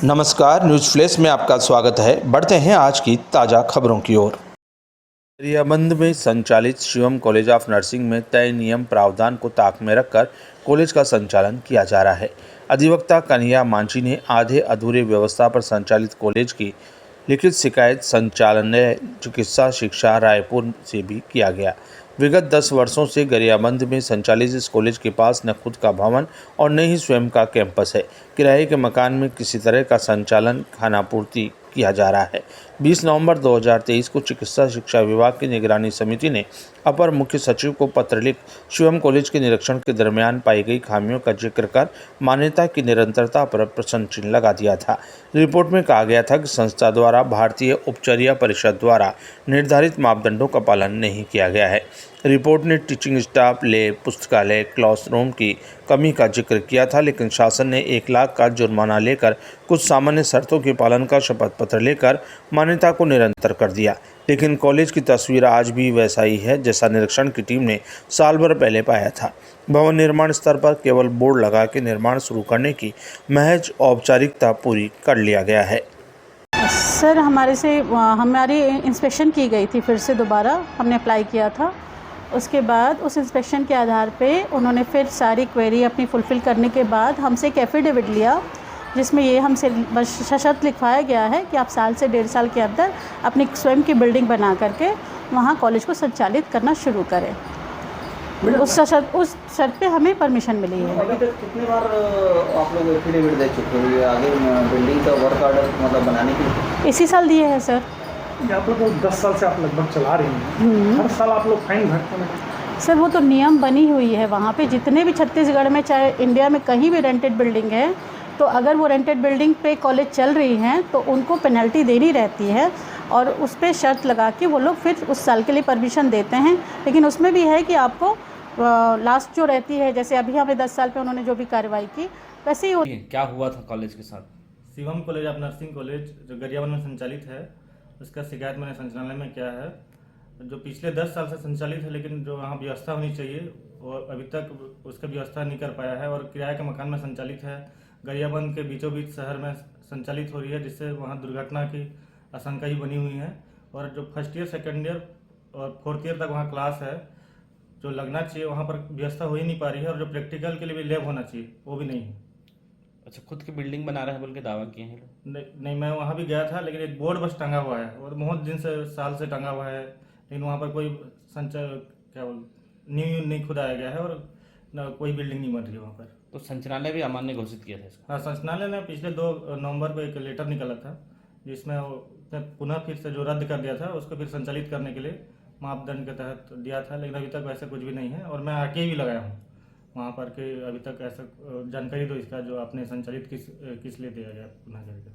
नमस्कार, news flash में आपका स्वागत है। बढ़ते हैं आज की ताज़ा खबरों की ओर। गरियाबंद में संचालित शिवम कॉलेज ऑफ नर्सिंग में तय नियम प्रावधान को ताक में रखकर कॉलेज का संचालन किया जा रहा है। अधिवक्ता कन्हैया मांझी ने आधे अधूरे व्यवस्था पर संचालित कॉलेज की लिखित शिकायत संचालनालय चिकित्सा शिक्षा रायपुर से भी किया गया। विगत 10 वर्षों से गरियाबंद में संचालित इस कॉलेज के पास न खुद का भवन और न ही स्वयं का कैंपस है। किराए के मकान में किसी तरह का संचालन खानापूर्ति किया जा रहा है। 20 नवंबर 2023 को चिकित्सा शिक्षा विभाग की निगरानी समिति ने अपर मुख्य सचिव को पत्र लिख शिवम कॉलेज के निरीक्षण के दरमियान पाई गई खामियों का जिक्र कर मान्यता की निरंतरता पर प्रश्न चिन्ह लगा दिया था। रिपोर्ट में कहा गया था कि संस्था द्वारा भारतीय उपचर्या परिषद द्वारा निर्धारित मापदंडों का पालन नहीं किया गया है। रिपोर्ट ने टीचिंग स्टाफ, लैब, पुस्तकालय, क्लासरूम की कमी का जिक्र किया था, लेकिन शासन ने 1 लाख का जुर्माना लेकर कुछ सामान्य शर्तों के पालन का शपथ पत्र लेकर मान्यता को निरंतर कर दिया। लेकिन कॉलेज की तस्वीर आज भी वैसा ही है जैसा निरीक्षण की टीम ने साल भर पहले पाया था। भवन निर्माण स्तर पर केवल बोर्ड लगा के निर्माण शुरू करने की महज औपचारिकता पूरी कर लिया गया है। सर, हमारी इंस्पेक्शन की गई थी, फिर से दोबारा हमने अप्लाई किया था। उसके बाद उस इंस्पेक्शन के आधार पे उन्होंने फिर सारी क्वेरी अपनी फुलफ़िल करने के बाद हमसे एक एफिडेविट लिया, जिसमें ये हमसे बस सशर्त लिखवाया गया है कि आप साल से 1.5 साल के अंदर अपनी स्वयं की बिल्डिंग बना करके वहाँ कॉलेज को संचालित करना शुरू करें। उस शर्त पे हमें परमिशन मिली है। अभी तक कितनी बार आप लोग एफिडेविट दे चुके हो? ये आगे बिल्डिंग का वर्क ऑर्डर मतलब बनाने की इसी साल दिए हैं सर। आप लोग 10 साल से आप लगभग चला रही हैं, हर साल आप लोग फाइन भरते हैं। सर, वो तो नियम बनी हुई है वहाँ पे, जितने भी छत्तीसगढ़ में चाहे इंडिया में कहीं भी रेंटेड बिल्डिंग है, तो अगर वो रेंटेड बिल्डिंग पे कॉलेज चल रही हैं तो उनको पेनल्टी देनी रहती है और उस पर शर्त लगा के वो लोग फिर उस साल के लिए परमिशन देते हैं। लेकिन उसमें भी है कि आपको लास्ट जो रहती है, जैसे अभी हमें 10 साल पे उन्होंने जो भी कार्रवाई की वैसे ही। क्या हुआ था कॉलेज के साथ? Shivam college of nursing college जो गरियाबंद में संचालित है, उसका शिकायत मैंने संचालनालय में किया है। जो पिछले 10 साल से संचालित है, लेकिन जो वहाँ व्यवस्था होनी चाहिए वो अभी तक उसका व्यवस्था नहीं कर पाया है और किराए के मकान में संचालित है। गरियाबंद के बीचों बीच शहर में संचालित हो रही है, जिससे वहाँ दुर्घटना की आशंका ही बनी हुई है। और जो फर्स्ट ईयर, सेकेंड ईयर और फोर्थ ईयर तक वहाँ क्लास है, जो लगना चाहिए वहाँ पर व्यवस्था हो ही नहीं पा रही है। और जो प्रैक्टिकल के लिए भी लैब होना चाहिए वो भी नहीं है। अच्छा, खुद की बिल्डिंग बना रहे हैं बोल के दावा किए हैं लोग? नहीं, मैं वहाँ भी गया था, लेकिन एक बोर्ड बस टंगा हुआ है और बहुत दिन से, साल से टंगा हुआ है, लेकिन वहाँ पर कोई न्यू नहीं खुदाया गया है और न कोई बिल्डिंग नहीं बन रही है वहाँ पर। तो संचालनालय भी अमान्य घोषित किया था इसको? हाँ, संचालनालय ने पिछले 2 नवंबर को एक लेटर निकाला था, जिसमें पुनः फिर से जो रद्द कर दिया था उसको फिर संचालित करने के लिए मापदंड के तहत दिया था। लेकिन अभी तक वैसे कुछ भी नहीं है और मैं आके भी लगाया हूँ वहाँ पर कि अभी तक ऐसा जानकारी दो इसका, जो आपने संचालित किस लिए दिया गया पुनः करके।